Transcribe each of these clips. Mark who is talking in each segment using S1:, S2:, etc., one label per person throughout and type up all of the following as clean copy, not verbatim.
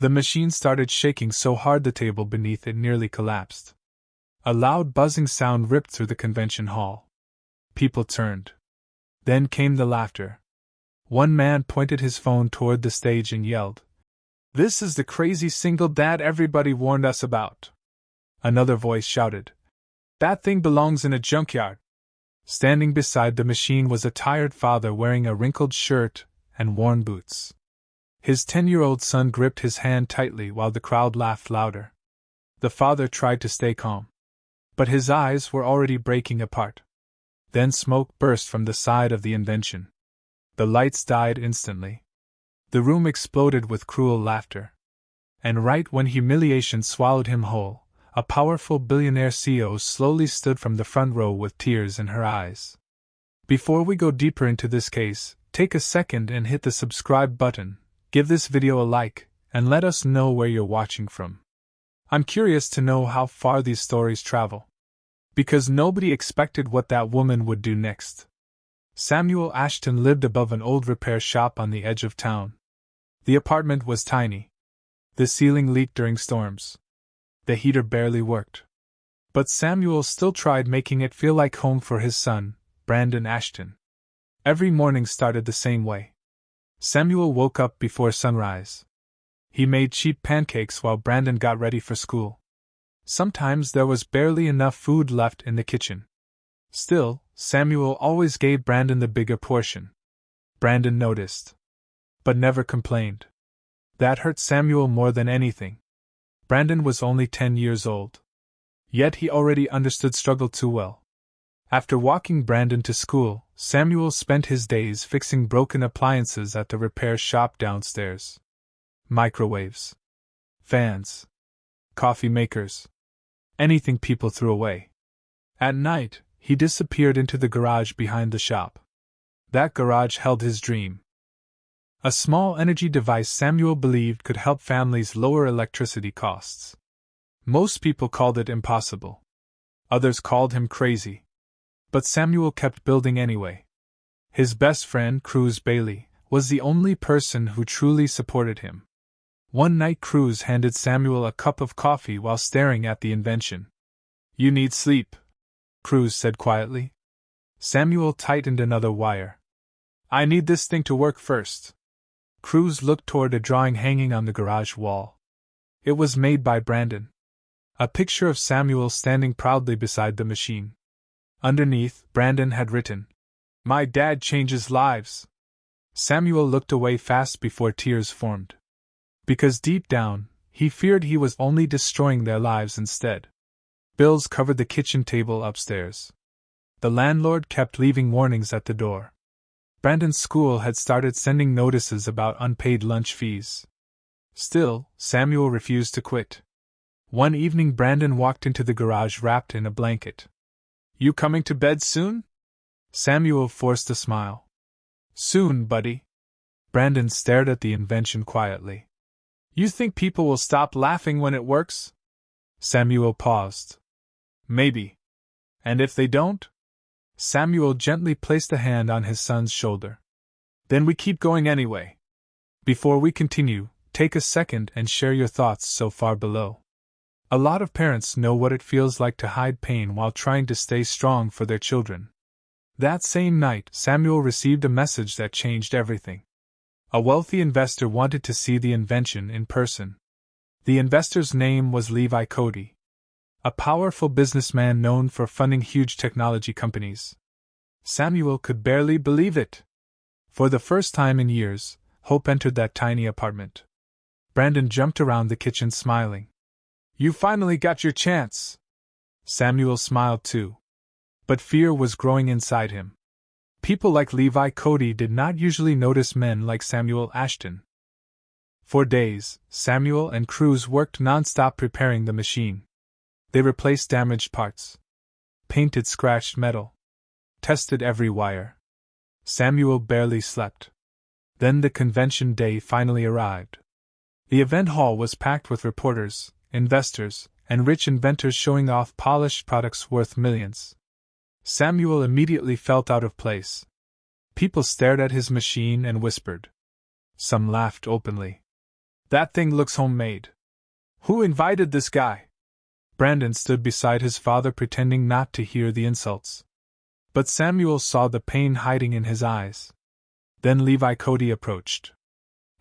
S1: The machine started shaking so hard the table beneath it nearly collapsed. A loud buzzing sound ripped through the convention hall. People turned. Then came the laughter. One man pointed his phone toward the stage and yelled, "This is the crazy single dad everybody warned us about." Another voice shouted, "That thing belongs in a junkyard." Standing beside the machine was a tired father wearing a wrinkled shirt and worn boots. His 10-year-old son gripped his hand tightly while the crowd laughed louder. The father tried to stay calm, but his eyes were already breaking apart. Then smoke burst from the side of the invention. The lights died instantly. The room exploded with cruel laughter. And right when humiliation swallowed him whole, a powerful billionaire CEO slowly stood from the front row with tears in her eyes. Before we go deeper into this case, take a second and hit the subscribe button, give this video a like, and let us know where you're watching from. I'm curious to know how far these stories travel. Because nobody expected what that woman would do next. Samuel Ashton lived above an old repair shop on the edge of town. The apartment was tiny. The ceiling leaked during storms. The heater barely worked. But Samuel still tried making it feel like home for his son, Brandon Ashton. Every morning started the same way. Samuel woke up before sunrise. He made cheap pancakes while Brandon got ready for school. Sometimes there was barely enough food left in the kitchen. Still, Samuel always gave Brandon the bigger portion. Brandon noticed, but never complained. That hurt Samuel more than anything. Brandon was only 10 years old. Yet he already understood struggle too well. After walking Brandon to school, Samuel spent his days fixing broken appliances at the repair shop downstairs. Microwaves, fans, coffee makers, anything people threw away. At night, he disappeared into the garage behind the shop. That garage held his dream. A small energy device Samuel believed could help families lower electricity costs. Most people called it impossible. Others called him crazy. But Samuel kept building anyway. His best friend, Cruz Bailey, was the only person who truly supported him. One night Cruz handed Samuel a cup of coffee while staring at the invention. "You need sleep," Cruz said quietly. Samuel tightened another wire. "I need this thing to work first." Cruz looked toward a drawing hanging on the garage wall. It was made by Brandon. A picture of Samuel standing proudly beside the machine. Underneath, Brandon had written, "My dad changes lives." Samuel looked away fast before tears formed. Because deep down, he feared he was only destroying their lives instead. Bills covered the kitchen table upstairs. The landlord kept leaving warnings at the door. Brandon's school had started sending notices about unpaid lunch fees. Still, Samuel refused to quit. One evening Brandon walked into the garage wrapped in a blanket. "You coming to bed soon?" Samuel forced a smile. "Soon, buddy." Brandon stared at the invention quietly. "You think people will stop laughing when it works?" Samuel paused. "Maybe. And if they don't?" Samuel gently placed a hand on his son's shoulder. "Then we keep going anyway." Before we continue, take a second and share your thoughts so far below. A lot of parents know what it feels like to hide pain while trying to stay strong for their children. That same night, Samuel received a message that changed everything. A wealthy investor wanted to see the invention in person. The investor's name was Levi Cody, a powerful businessman known for funding huge technology companies. Samuel could barely believe it. For the first time in years, hope entered that tiny apartment. Brandon jumped around the kitchen smiling. "You finally got your chance." Samuel smiled too. But fear was growing inside him. People like Levi Cody did not usually notice men like Samuel Ashton. For days, Samuel and Cruz worked non-stop preparing the machine. They replaced damaged parts, painted scratched metal, tested every wire. Samuel barely slept. Then the convention day finally arrived. The event hall was packed with reporters, investors, and rich inventors showing off polished products worth millions. Samuel immediately felt out of place. People stared at his machine and whispered. Some laughed openly. That thing looks homemade. Who invited this guy? Brandon stood beside his father, pretending not to hear the insults. But Samuel saw the pain hiding in his eyes. Then Levi Cody approached.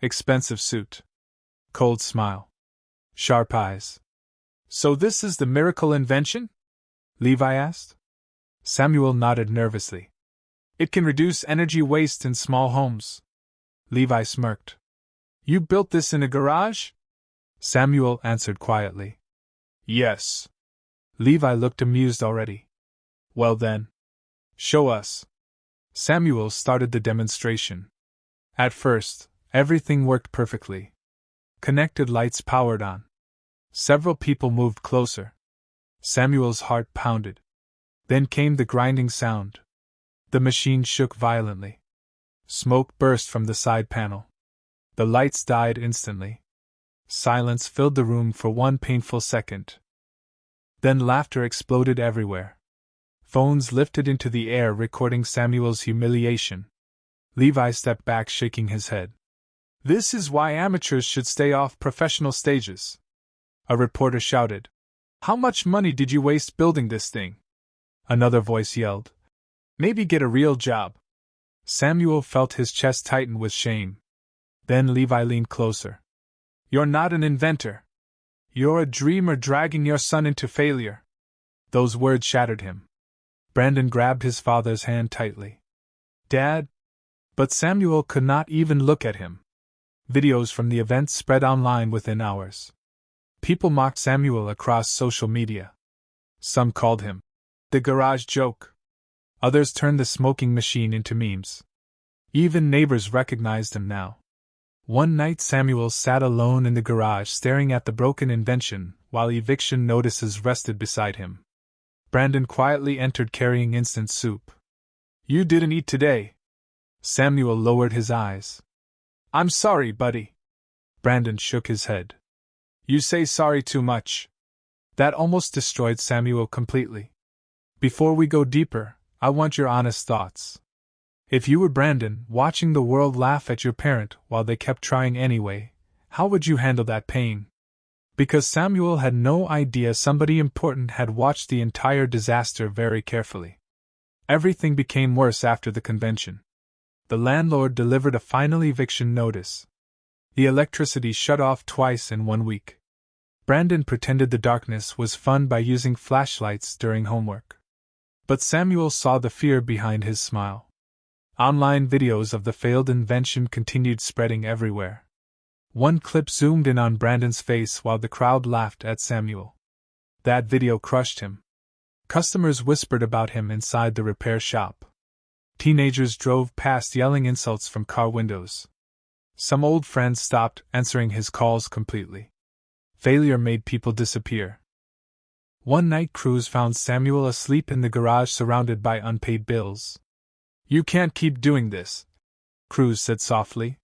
S1: Expensive suit. Cold smile. Sharp eyes. So this is the miracle invention? Levi asked. Samuel nodded nervously. It can reduce energy waste in small homes. Levi smirked. You built this in a garage? Samuel answered quietly. Yes. Levi looked amused already. Well then, show us. Samuel started the demonstration. At first, everything worked perfectly. Connected lights powered on. Several people moved closer. Samuel's heart pounded. Then came the grinding sound. The machine shook violently. Smoke burst from the side panel. The lights died instantly. Silence filled the room for one painful second. Then laughter exploded everywhere. Phones lifted into the air, recording Samuel's humiliation. Levi stepped back, shaking his head. This is why amateurs should stay off professional stages. A reporter shouted. How much money did you waste building this thing? Another voice yelled. Maybe get a real job. Samuel felt his chest tighten with shame. Then Levi leaned closer. You're not an inventor. You're a dreamer dragging your son into failure. Those words shattered him. Brandon grabbed his father's hand tightly. Dad? But Samuel could not even look at him. Videos from the event spread online within hours. People mocked Samuel across social media. Some called him the garage joke. Others turned the smoking machine into memes. Even neighbors recognized him now. One night Samuel sat alone in the garage staring at the broken invention while eviction notices rested beside him. Brandon quietly entered carrying instant soup. You didn't eat today. Samuel lowered his eyes. I'm sorry, buddy. Brandon shook his head. You say sorry too much. That almost destroyed Samuel completely. Before we go deeper, I want your honest thoughts. If you were Brandon, watching the world laugh at your parent while they kept trying anyway, how would you handle that pain? Because Samuel had no idea somebody important had watched the entire disaster very carefully. Everything became worse after the convention. The landlord delivered a final eviction notice. The electricity shut off twice in 1 week. Brandon pretended the darkness was fun by using flashlights during homework. But Samuel saw the fear behind his smile. Online videos of the failed invention continued spreading everywhere. One clip zoomed in on Brandon's face while the crowd laughed at Samuel. That video crushed him. Customers whispered about him inside the repair shop. Teenagers drove past yelling insults from car windows. Some old friends stopped answering his calls completely. Failure made people disappear. One night Cruz found Samuel asleep in the garage surrounded by unpaid bills. You can't keep doing this, Cruz said softly.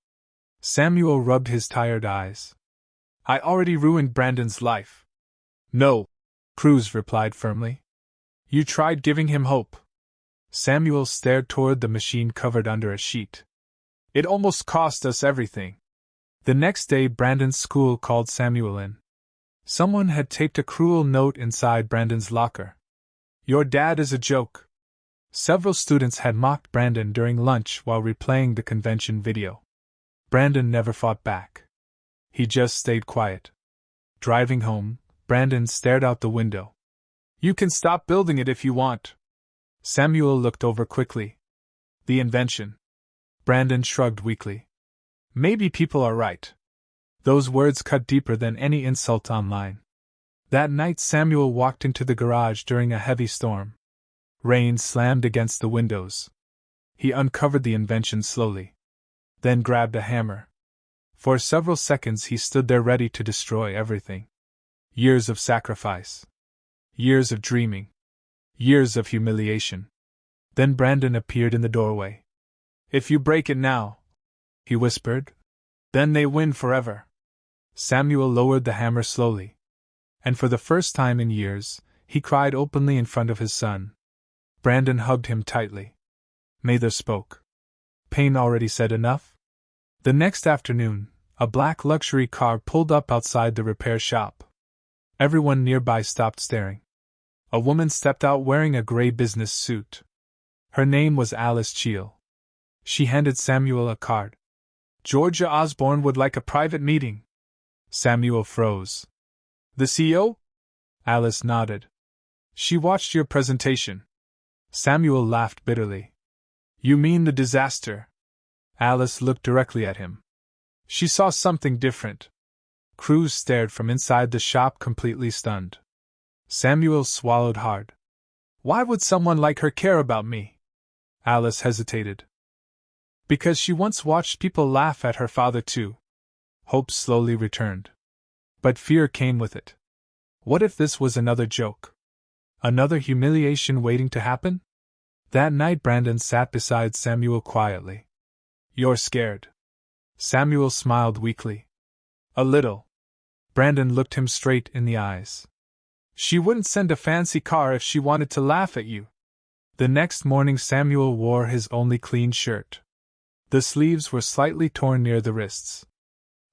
S1: Samuel rubbed his tired eyes. I already ruined Brandon's life. No, Cruz replied firmly. You tried giving him hope. Samuel stared toward the machine covered under a sheet. It almost cost us everything. The next day Brandon's school called Samuel in. Someone had taped a cruel note inside Brandon's locker. Your dad is a joke. Several students had mocked Brandon during lunch while replaying the convention video. Brandon never fought back. He just stayed quiet. Driving home, Brandon stared out the window. You can stop building it if you want. Samuel looked over quickly. The invention. Brandon shrugged weakly. Maybe people are right. Those words cut deeper than any insult online. That night Samuel walked into the garage during a heavy storm. Rain slammed against the windows. He uncovered the invention slowly. Then grabbed a hammer. For several seconds he stood there ready to destroy everything. Years of sacrifice. Years of dreaming. Years of humiliation. Then Brandon appeared in the doorway. If you break it now, he whispered, then they win forever. Samuel lowered the hammer slowly. And for the first time in years, he cried openly in front of his son. Brandon hugged him tightly. Neither spoke. Pain already said enough? The next afternoon, A black luxury car pulled up outside the repair shop. Everyone nearby stopped staring. A woman stepped out wearing a gray business suit. Her name was Alice Cheel. She handed Samuel a card. Georgia Osborne would like a private meeting. Samuel froze. The CEO? Alice nodded. She watched your presentation. Samuel laughed bitterly. You mean the disaster? Alice looked directly at him. She saw something different. Cruz stared from inside the shop completely stunned. Samuel swallowed hard. Why would someone like her care about me? Alice hesitated. Because she once watched people laugh at her father too. Hope slowly returned. But fear came with it. What if this was another joke? Another humiliation waiting to happen? That night Brandon sat beside Samuel quietly. You're scared. Samuel smiled weakly. A little. Brandon looked him straight in the eyes. She wouldn't send a fancy car if she wanted to laugh at you. The next morning Samuel wore his only clean shirt. The sleeves were slightly torn near the wrists.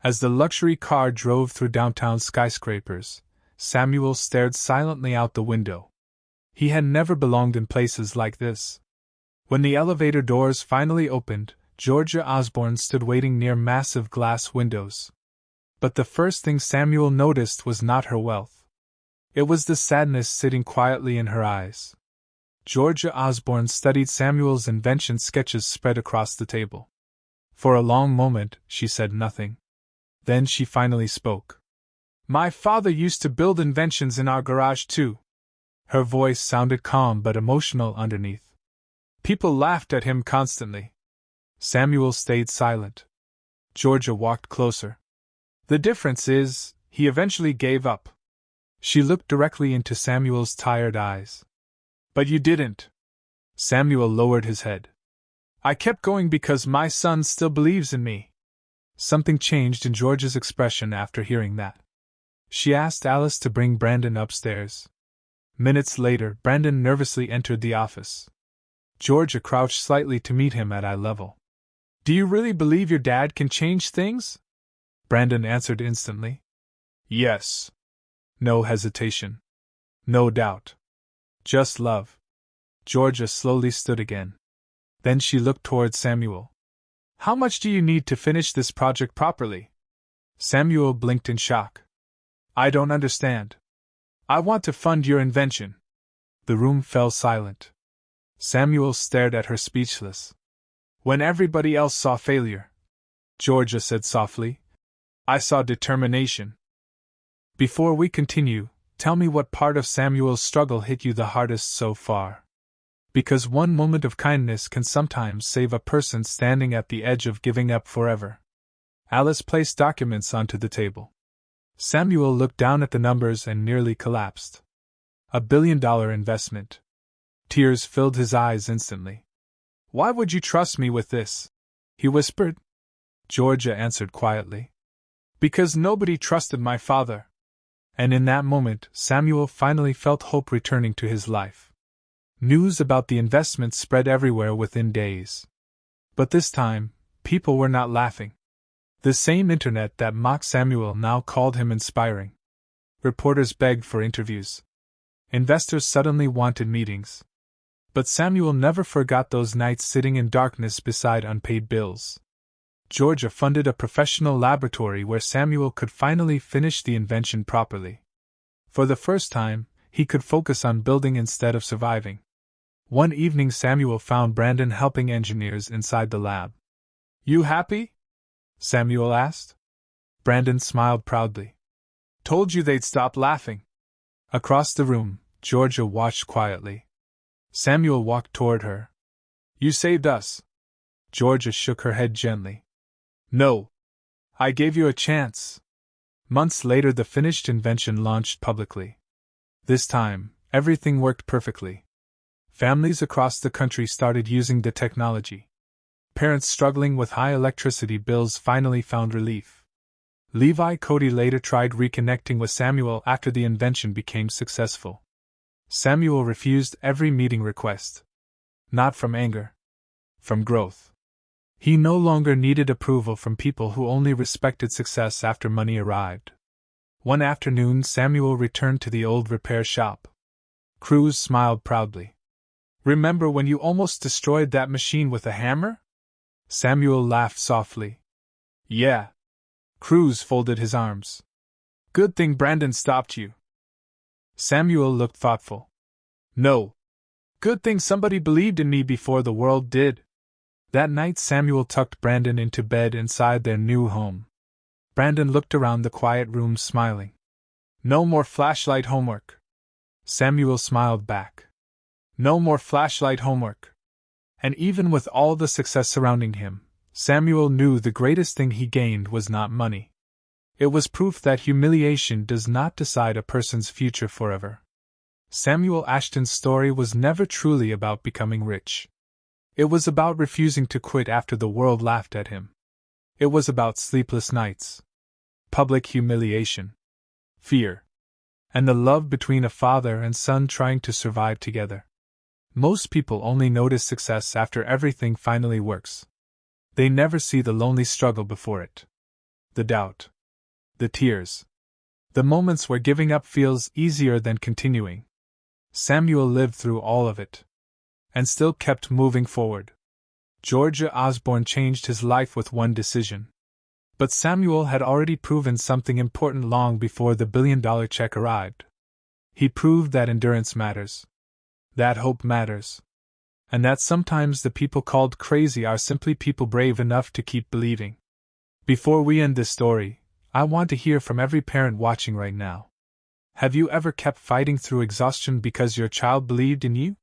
S1: As the luxury car drove through downtown skyscrapers, Samuel stared silently out the window. He had never belonged in places like this. When the elevator doors finally opened, Georgia Osborne stood waiting near massive glass windows. But the first thing Samuel noticed was not her wealth. It was the sadness sitting quietly in her eyes. Georgia Osborne studied Samuel's invention sketches spread across the table. For a long moment, she said nothing. Then she finally spoke. My father used to build inventions in our garage too. Her voice sounded calm but emotional underneath. People laughed at him constantly. Samuel stayed silent. Georgia walked closer. The difference is, he eventually gave up. She looked directly into Samuel's tired eyes. But you didn't. Samuel lowered his head. I kept going because my son still believes in me. Something changed in Georgia's expression after hearing that. She asked Alice to bring Brandon upstairs. Minutes later, Brandon nervously entered the office. Georgia crouched slightly to meet him at eye level. Do you really believe your dad can change things? Brandon answered instantly. Yes. No hesitation. No doubt. Just love. Georgia slowly stood again. Then she looked toward Samuel. How much do you need to finish this project properly? Samuel blinked in shock. I don't understand. I want to fund your invention. The room fell silent. Samuel stared at her speechless. When everybody else saw failure, Georgia said softly, I saw determination. Before we continue, tell me what part of Samuel's struggle hit you the hardest so far. Because one moment of kindness can sometimes save a person standing at the edge of giving up forever. Alice placed documents onto the table. Samuel looked down at the numbers and nearly collapsed. $1 billion investment. Tears filled his eyes instantly. Why would you trust me with this? He whispered. Georgia answered quietly. Because nobody trusted my father. And in that moment, Samuel finally felt hope returning to his life. News about the investment spread everywhere within days. But this time, people were not laughing. The same internet that mocked Samuel now called him inspiring. Reporters begged for interviews. Investors suddenly wanted meetings. But Samuel never forgot those nights sitting in darkness beside unpaid bills. Georgia funded a professional laboratory where Samuel could finally finish the invention properly. For the first time, he could focus on building instead of surviving. One evening Samuel found Brandon helping engineers inside the lab. You happy? Samuel asked. Brandon smiled proudly. Told you they'd stop laughing. Across the room, Georgia watched quietly. Samuel walked toward her. You saved us. Georgia shook her head gently. No. I gave you a chance. Months later the finished invention launched publicly. This time, everything worked perfectly. Families across the country started using the technology. Parents struggling with high electricity bills finally found relief. Levi Cody later tried reconnecting with Samuel after the invention became successful. Samuel refused every meeting request. Not from anger. From growth. He no longer needed approval from people who only respected success after money arrived. One afternoon, Samuel returned to the old repair shop. Cruz smiled proudly. "Remember when you almost destroyed that machine with a hammer?" Samuel laughed softly. "Yeah." Cruz folded his arms. "Good thing Brandon stopped you." Samuel looked thoughtful. "No. Good thing somebody believed in me before the world did." That night, Samuel tucked Brandon into bed inside their new home. Brandon looked around the quiet room, smiling. "No more flashlight homework." Samuel smiled back. "No more flashlight homework." And even with all the success surrounding him, Samuel knew the greatest thing he gained was not money. It was proof that humiliation does not decide a person's future forever. Samuel Ashton's story was never truly about becoming rich. It was about refusing to quit after the world laughed at him. It was about sleepless nights, public humiliation, fear, and the love between a father and son trying to survive together. Most people only notice success after everything finally works. They never see the lonely struggle before it. The doubt. The tears. The moments where giving up feels easier than continuing. Samuel lived through all of it. And still kept moving forward. Georgia Osborne changed his life with one decision. But Samuel had already proven something important long before the billion-dollar check arrived. He proved that endurance matters. That hope matters. And that sometimes the people called crazy are simply people brave enough to keep believing. Before we end this story, I want to hear from every parent watching right now. Have you ever kept fighting through exhaustion because your child believed in you?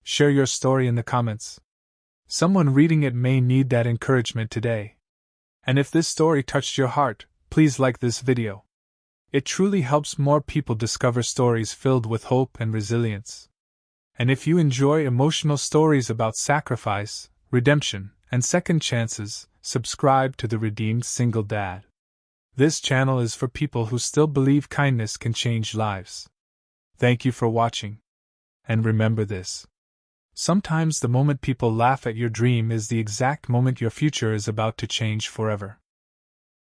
S1: Share your story in the comments. Someone reading it may need that encouragement today. And if this story touched your heart, please like this video. It truly helps more people discover stories filled with hope and resilience. And if you enjoy emotional stories about sacrifice, redemption, and second chances, subscribe to The Redeemed Single Dad. This channel is for people who still believe kindness can change lives. Thank you for watching. And remember this. Sometimes the moment people laugh at your dream is the exact moment your future is about to change forever.